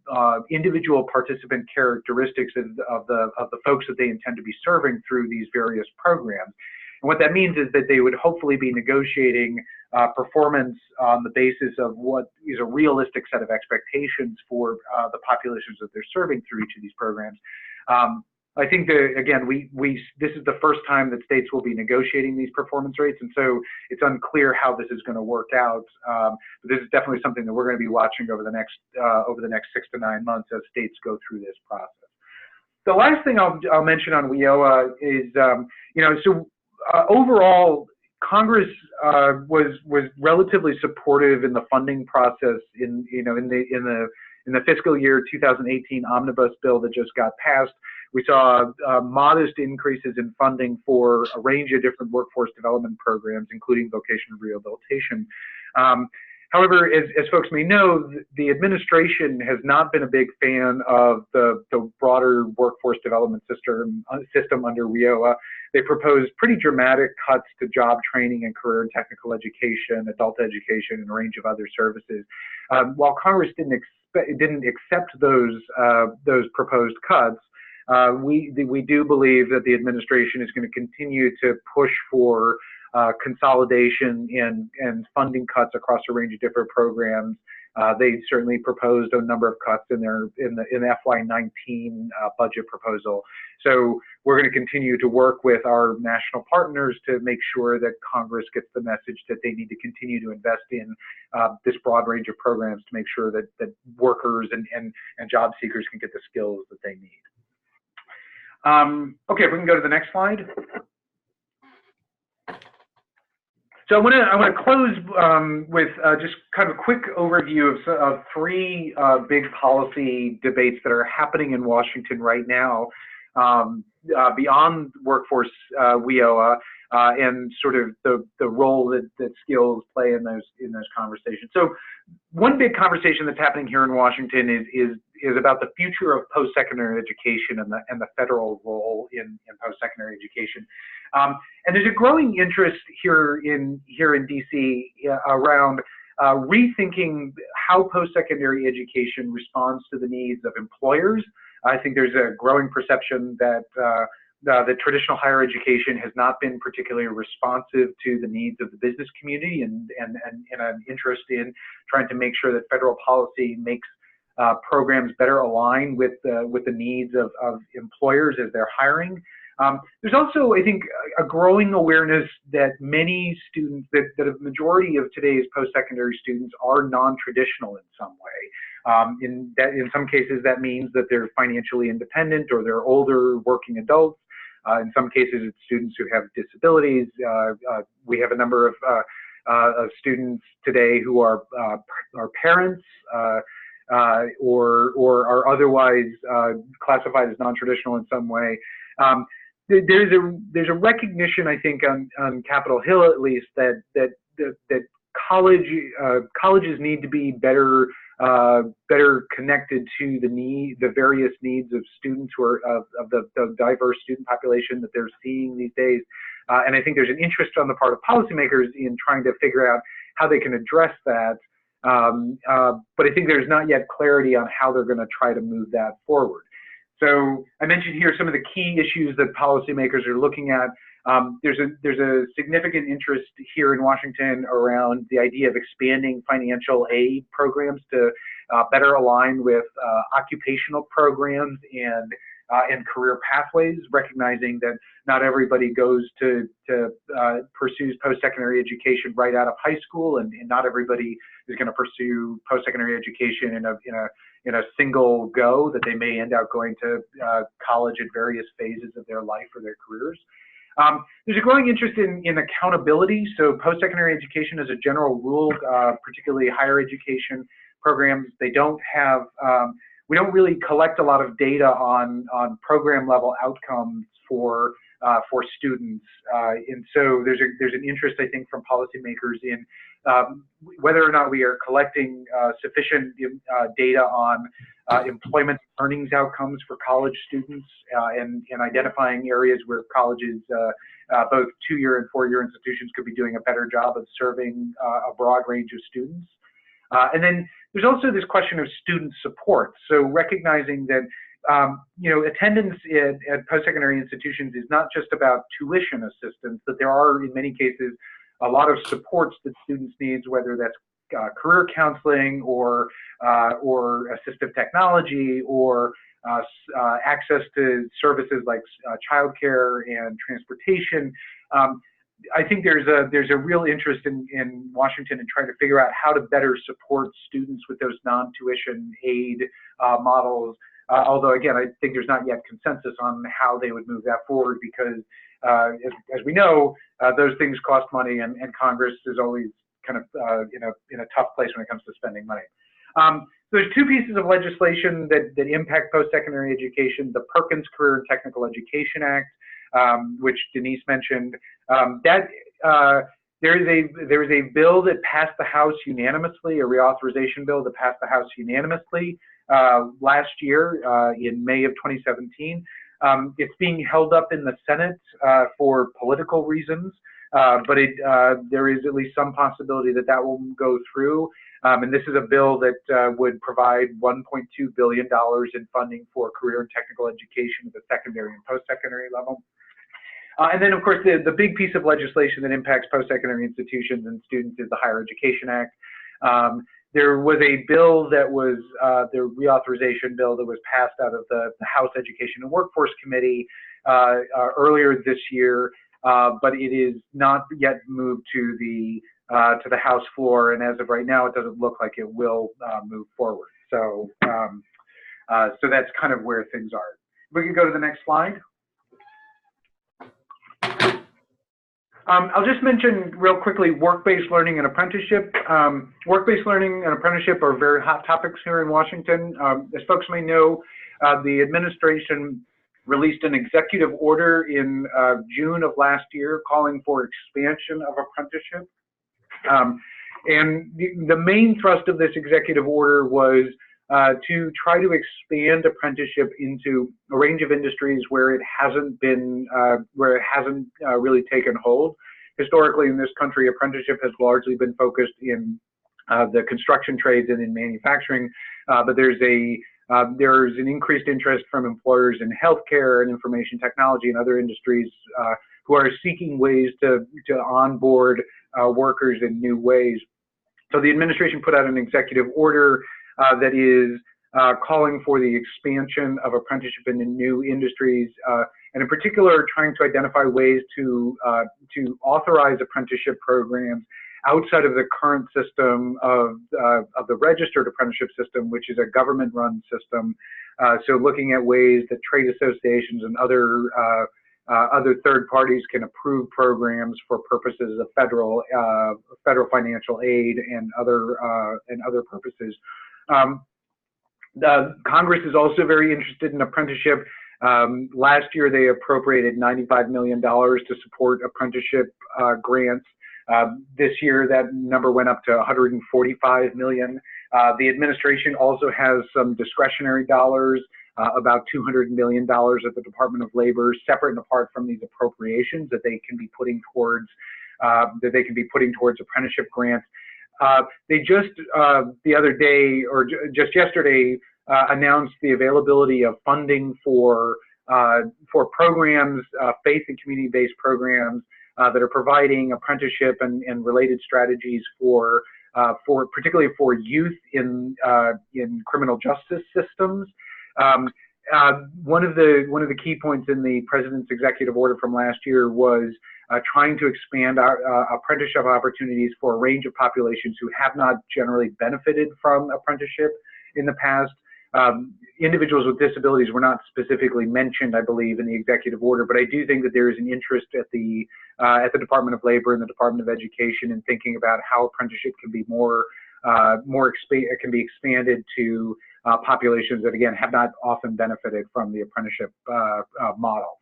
individual participant characteristics of the folks that they intend to be serving through these various programs. And what that means is that they would hopefully be negotiating performance on the basis of what is a realistic set of expectations for the populations that they're serving through each of these programs. I think that, again, this is the first time that states will be negotiating these performance rates, and so it's unclear how this is going to work out. But this is definitely something that we're going to be watching over the next 6 to 9 months as states go through this process. The last thing I'll mention on WIOA is, overall, Congress was relatively supportive in the funding process in the fiscal year 2018 omnibus bill that just got passed. we saw modest increases in funding for a range of different workforce development programs, including vocational rehabilitation. However, as folks may know, the administration has not been a big fan of the broader workforce development system under WIOA. They proposed pretty dramatic cuts to job training and career and technical education, adult education, and a range of other services. While Congress didn't accept those proposed cuts, we do believe that the administration is going to continue to push for consolidation and funding cuts across a range of different programs. They certainly proposed a number of cuts in the FY19 budget proposal. So we're going to continue to work with our national partners to make sure that Congress gets the message that they need to continue to invest in this broad range of programs to make sure that workers and job seekers can get the skills that they need. Okay, if we can go to the next slide. So I want to close with just kind of a quick overview of three big policy debates that are happening in Washington right now, beyond workforce WIOA, and sort of the role that skills play in those conversations. So one big conversation that's happening here in Washington is about the future of post-secondary education and the federal role in post-secondary education. And there's a growing interest here in DC around rethinking how post-secondary education responds to the needs of employers. I think there's a growing perception that the traditional higher education has not been particularly responsive to the needs of the business community, and an interest in trying to make sure that federal policy makes programs better aligned with the needs of employers as they're hiring. There's also, I think, a growing awareness that many students, that a majority of today's post-secondary students are non-traditional in some way. In some cases, that means that they're financially independent or they're older working adults. In some cases, it's students who have disabilities. We have a number of students today who are parents or are otherwise classified as non-traditional in some way. There's a recognition, I think, on Capitol Hill at least, that colleges need to be better connected to the various needs of students who are of the diverse student population that they're seeing these days. And I think there's an interest on the part of policymakers in trying to figure out how they can address that. But I think there's not yet clarity on how they're going to try to move that forward. So I mentioned here some of the key issues that policymakers are looking at. There's a significant interest here in Washington around the idea of expanding financial aid programs to better align with occupational programs and career pathways, recognizing that not everybody goes to pursues post-secondary education right out of high school, and not everybody is going to pursue post-secondary education in a single go, that they may end up going to college at various phases of their life or their careers. There's a growing interest in accountability. So post-secondary education as a general rule, particularly higher education programs, they don't have, we don't really collect a lot of data on program level outcomes for students. And so there's an interest, I think, from policymakers in whether or not we are collecting sufficient data on employment earnings outcomes for college students, and identifying areas where colleges, both 2-year and 4-year institutions, could be doing a better job of serving a broad range of students. And then there's also this question of student support. So recognizing that attendance at post-secondary institutions is not just about tuition assistance, that there are, in many cases, a lot of supports that students need, whether that's career counseling or assistive technology or access to services like childcare and transportation. I think there's a real interest in Washington in trying to figure out how to better support students with those non-tuition aid models. Although, again, I think there's not yet consensus on how they would move that forward, because as we know, those things cost money, and Congress is always kind of in a tough place when it comes to spending money. So there's two pieces of legislation that impact post-secondary education: the Perkins Career and Technical Education Act, which Denise mentioned. There is a bill that passed the House unanimously, a reauthorization bill that passed the House unanimously last year in May of 2017. It's being held up in the Senate for political reasons, but there is at least some possibility that that will go through. And this is a bill that would provide $1.2 billion in funding for career and technical education at the secondary and post-secondary level. And then, of course, the big piece of legislation that impacts post-secondary institutions and students is the Higher Education Act. There was a bill that was the reauthorization bill that was passed out of the House Education and Workforce Committee earlier this year, but it is not yet moved to the House floor, and as of right now, it doesn't look like it will move forward. So, so that's kind of where things are. We can go to the next slide. I'll just mention real quickly work-based learning and apprenticeship. Work-based learning and apprenticeship are very hot topics here in Washington. As folks may know, the administration released an executive order in June of last year calling for expansion of apprenticeship. And the main thrust of this executive order was to try to expand apprenticeship into a range of industries where it hasn't been, really taken hold. Historically in this country, apprenticeship has largely been focused in the construction trades and in manufacturing, but there's an increased interest from employers in healthcare and information technology and other industries who are seeking ways to onboard workers in new ways. So the administration put out an executive order that is calling for the expansion of apprenticeship into new industries, and in particular trying to identify ways to authorize apprenticeship programs outside of the current system of the registered apprenticeship system, which is a government-run system. So looking at ways that trade associations and other third parties can approve programs for purposes of federal financial aid and other purposes. Congress is also very interested in apprenticeship. Last year, they appropriated $95 million to support apprenticeship grants. This year, that number went up to $145 million. The administration also has some discretionary dollars, about $200 million at the Department of Labor, separate and apart from these appropriations that they can be putting towards apprenticeship grants. They just the other day, or just yesterday, announced the availability of funding for programs, faith and community-based programs that are providing apprenticeship and related strategies for particularly for youth in criminal justice systems. One of the key points in the president's executive order from last year was trying to expand our apprenticeship opportunities for a range of populations who have not generally benefited from apprenticeship in the past. Individuals with disabilities were not specifically mentioned, I believe, in the executive order, but I do think that there is an interest at the Department of Labor and the Department of Education in thinking about how apprenticeship can be expanded to populations that, again, have not often benefited from the apprenticeship model.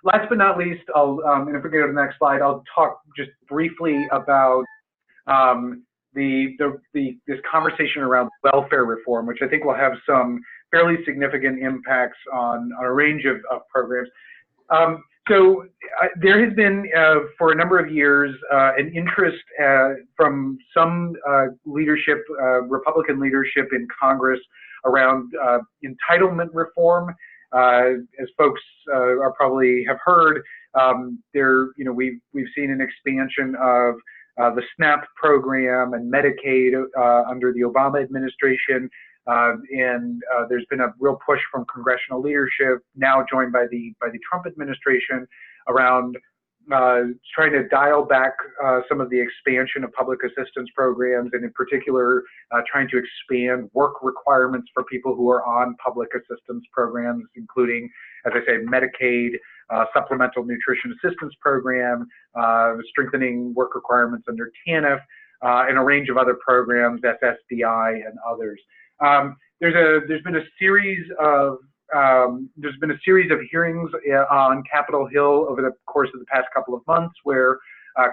Last but not least, and if we go to the next slide, I'll talk just briefly about this conversation around welfare reform, which I think will have some fairly significant impacts on a range of programs. So there has been, for a number of years, an interest from some leadership, Republican leadership in Congress, around entitlement reform. As folks probably have heard, we've seen an expansion of the SNAP program and Medicaid under the Obama administration, and there's been a real push from congressional leadership, now joined by the Trump administration, around trying to dial back some of the expansion of public assistance programs, and in particular trying to expand work requirements for people who are on public assistance programs, including, as I say, Medicaid, Supplemental Nutrition Assistance Program, strengthening work requirements under TANF, and a range of other programs, SSDI and others. There's been a series of hearings on Capitol Hill over the course of the past couple of months, where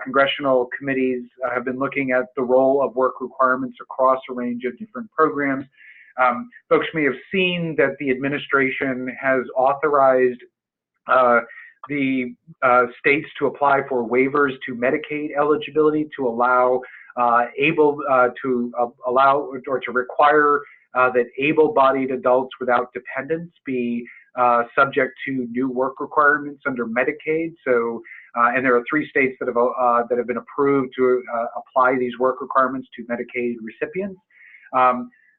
congressional committees have been looking at the role of work requirements across a range of different programs. Folks may have seen that the administration has authorized the states to apply for waivers to Medicaid eligibility to allow to require that able-bodied adults without dependents be subject to new work requirements under Medicaid. So, and there are 3 states that have been approved to apply these work requirements to Medicaid recipients.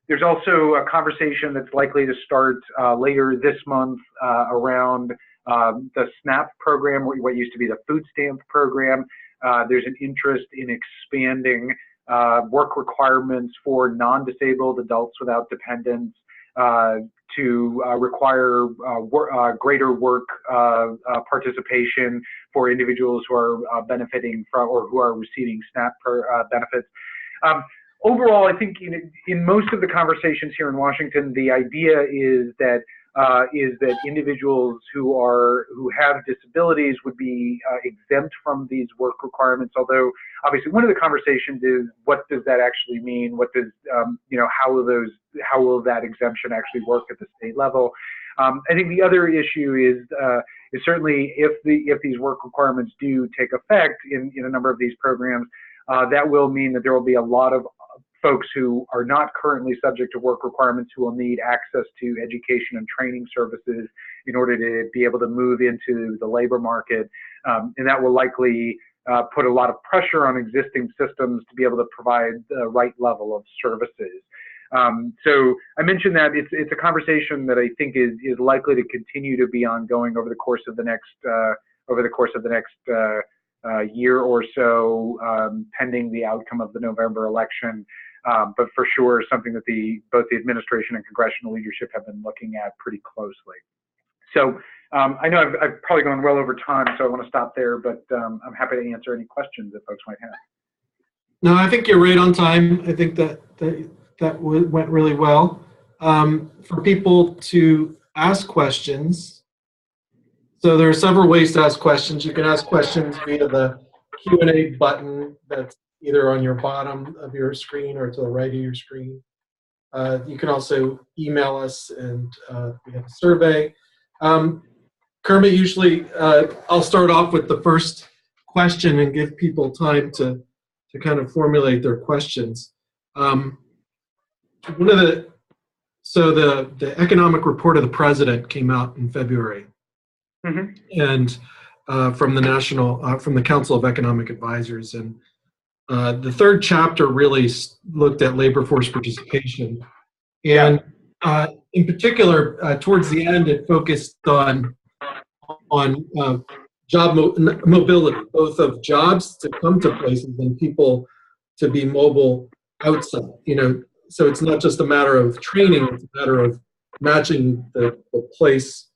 There's also a conversation that's likely to start later this month around the SNAP program, what used to be the food stamp program. There's an interest in expanding work requirements for non-disabled adults without dependents to require greater work participation for individuals who are benefiting from or who are receiving SNAP benefits. Overall, I think in most of the conversations here in Washington, the idea is that individuals who have disabilities would be exempt from these work requirements. Although obviously one of the conversations is, what does that actually mean? What does how will that exemption actually work at the state level? I think the other issue is certainly if these work requirements do take effect in a number of these programs, that will mean that there will be a lot of folks who are not currently subject to work requirements who will need access to education and training services in order to be able to move into the labor market. And that will likely put a lot of pressure on existing systems to be able to provide the right level of services. So I mentioned that it's a conversation that I think is likely to continue to be ongoing over the course of the next year or so, pending the outcome of the November election. But for sure, something that both the administration and congressional leadership have been looking at pretty closely. So I know I've probably gone well over time, so I want to stop there, but I'm happy to answer any questions that folks might have.
No, I think you're right on time. I think that went really well. For people to ask questions, so there are several ways to ask questions. You can ask questions via the Q&A button that's either on your bottom of your screen or to the right of your screen. You can also email us, and we have a survey. Kermit, usually I'll start off with the first question and give people time to kind of formulate their questions. The economic report of the president came out in February, and from the Council of Economic Advisors, and the 3rd chapter really looked at labor force participation, and in particular, towards the end, it focused on job mobility, both of jobs to come to places and people to be mobile outside. So it's not just a matter of training; it's a matter of matching the place.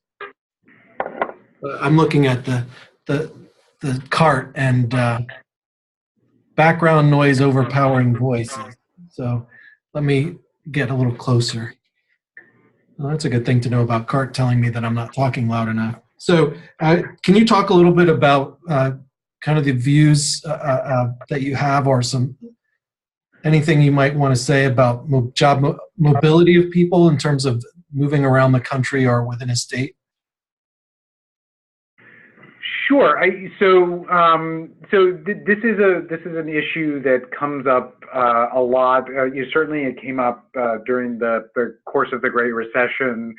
I'm looking at the cart and background noise overpowering voices. So let me get a little closer. Well, that's a good thing to know about CART telling me that I'm not talking loud enough. So can you talk a little bit about kind of the views that you have, or anything you might want to say about job mobility of people in terms of moving around the country or within a state?
Sure. So this is an issue that comes up a lot. Certainly, it came up during the course of the Great Recession.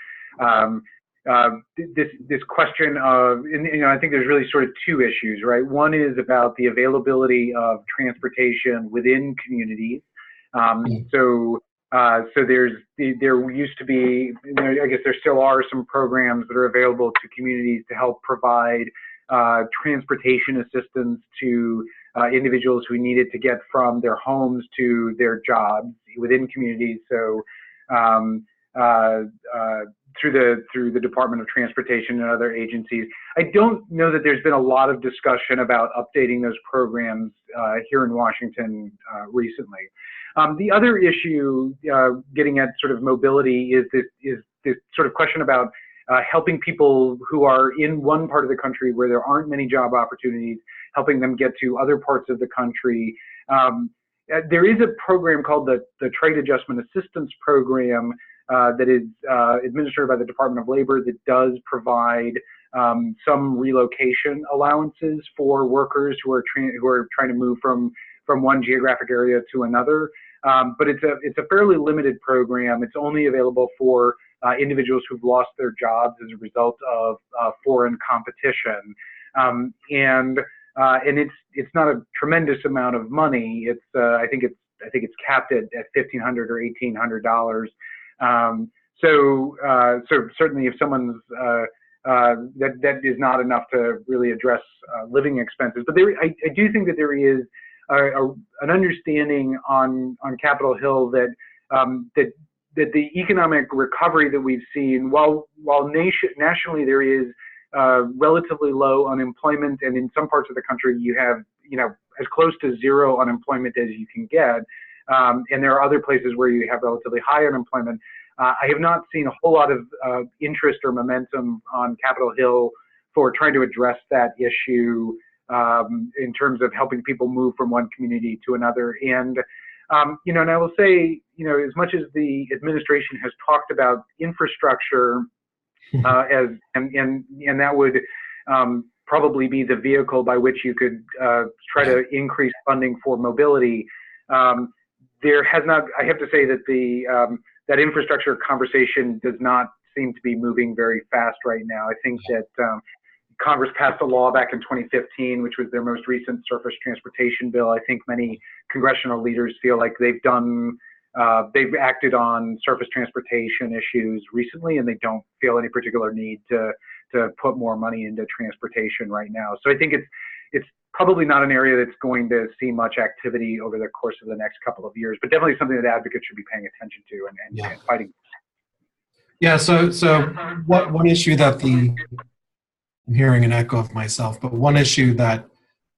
This question of, and I think there's really sort of 2 issues, right? One is about the availability of transportation within communities. So there used to be, I guess there still are some programs that are available to communities to help provide transportation assistance to individuals who needed to get from their homes to their jobs within communities. So through the Department of Transportation and other agencies. I don't know that there's been a lot of discussion about updating those programs here in Washington recently. The other issue, getting at sort of mobility, is this sort of question about helping people who are in one part of the country where there aren't many job opportunities, helping them get to other parts of the country. There is a program called the Trade Adjustment Assistance Program that is administered by the Department of Labor that does provide some relocation allowances for workers who are trying to move from one geographic area to another. But it's a fairly limited program. It's only available for individuals who've lost their jobs as a result of foreign competition, and it's not a tremendous amount of money. It's I think it's capped at $1,500 or $1,800. So certainly, if someone's that is not enough to really address living expenses. But I do think that there is an understanding on Capitol Hill that that the economic recovery that we've seen, while nationally there is relatively low unemployment, and in some parts of the country you have as close to zero unemployment as you can get, and there are other places where you have relatively high unemployment. I have not seen a whole lot of interest or momentum on Capitol Hill for trying to address that issue in terms of helping people move from one community to another. And and I will say, as much as the administration has talked about infrastructure and that would probably be the vehicle by which you could try to increase funding for mobility, there has not. I have to say that that infrastructure conversation does not seem to be moving very fast right now. I think that Congress passed a law back in 2015, which was their most recent surface transportation bill. I think many congressional leaders feel like they've acted on surface transportation issues recently, and they don't feel any particular need to put more money into transportation right now. So I think it's probably not an area that's going to see much activity over the course of the next couple of years, but definitely something that advocates should be paying attention to and fighting.
Yeah. So one issue that I'm hearing an echo of myself, but one issue that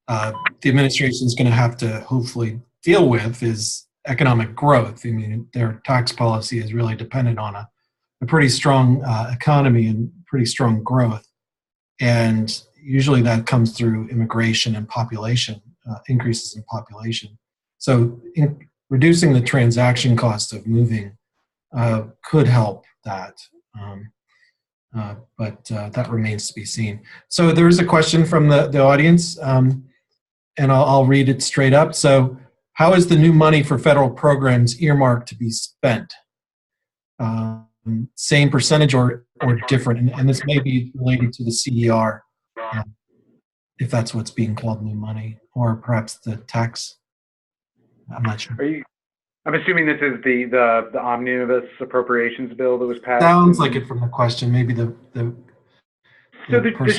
the administration is going to have to hopefully deal with is economic growth. I mean, their tax policy is really dependent on a pretty strong economy and pretty strong growth. And usually that comes through immigration and population, increases in population. So reducing the transaction cost of moving could help that. But that remains to be seen. So there is a question from the audience, and I'll read it straight up. So, how is the new money for federal programs earmarked to be spent? Same percentage or different? And this may be related to the CER, if that's what's being called new money, or perhaps the tax. I'm not sure.
I'm assuming this is the omnibus appropriations bill that was passed.
Sounds like it from the question. Maybe the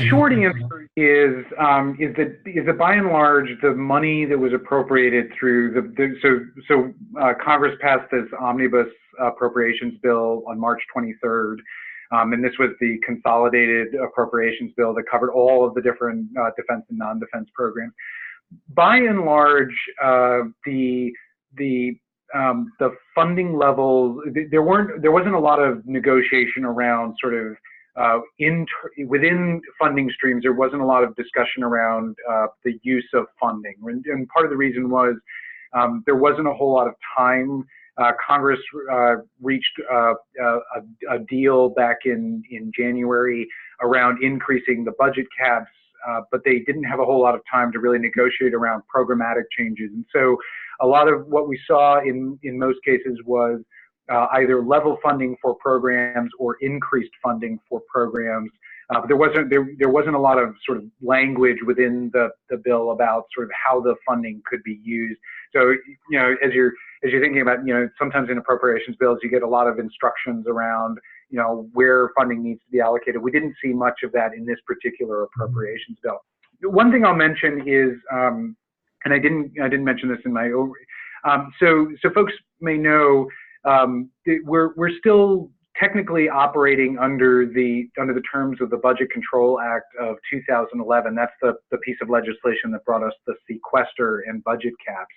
short answer is that by and large the money that was appropriated through Congress passed this omnibus appropriations bill on March 23rd, and this was the consolidated appropriations bill that covered all of the different defense and non-defense programs. By and large, the funding level, there wasn't a lot of negotiation around sort of within funding streams. There wasn't a lot of discussion around the use of funding, and part of the reason was there wasn't a whole lot of time. Congress reached a deal back in January around increasing the budget caps, but they didn't have a whole lot of time to really negotiate around programmatic changes. And so a lot of what we saw in most cases was either level funding for programs or increased funding for programs. There wasn't a lot of sort of language within the bill about sort of how the funding could be used. So as you're thinking about, sometimes in appropriations bills you get a lot of instructions around where funding needs to be allocated. We didn't see much of that in this particular appropriations bill. One thing I'll mention is, and I didn't mention this in my so folks may know, we're still technically operating under the terms of the Budget Control Act of 2011. That's the piece of legislation that brought us the sequester and budget caps.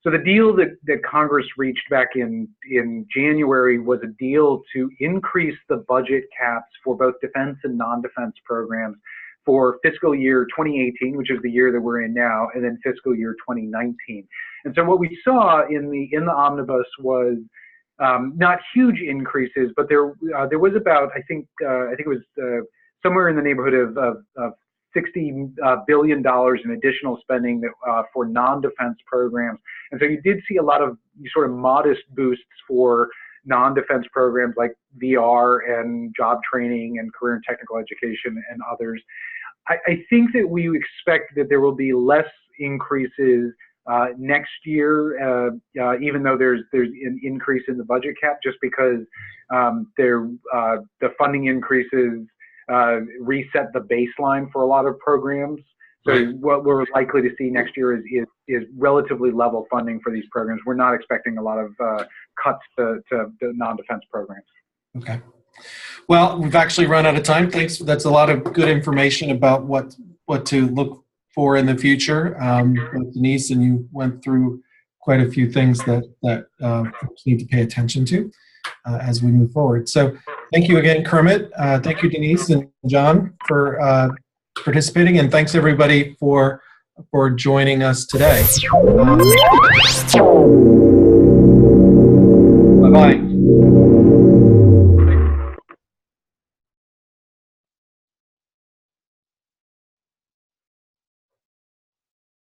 So the deal that Congress reached back in January was a deal to increase the budget caps for both defense and non-defense programs for fiscal year 2018, which is the year that we're in now, and then fiscal year 2019. And so what we saw in the omnibus was not huge increases, but there was about, I think it was somewhere in the neighborhood of $60 billion in additional spending for non-defense programs. And so you did see a lot of sort of modest boosts for non-defense programs like VR and job training and career and technical education and others. I think that we expect that there will be less increases next year, even though there's an increase in the budget cap, just because the funding increases reset the baseline for a lot of programs. So right. What we're likely to see next year is relatively level funding for these programs. We're not expecting a lot of cuts to the non-defense programs.
Okay. Well, we've actually run out of time. Thanks. That's a lot of good information about what to look for in the future. Denise, and you went through quite a few things that folks need to pay attention to as we move forward. So thank you again, Kermit. Thank you, Denise and John, for participating, and thanks everybody for joining us today. Bye-bye.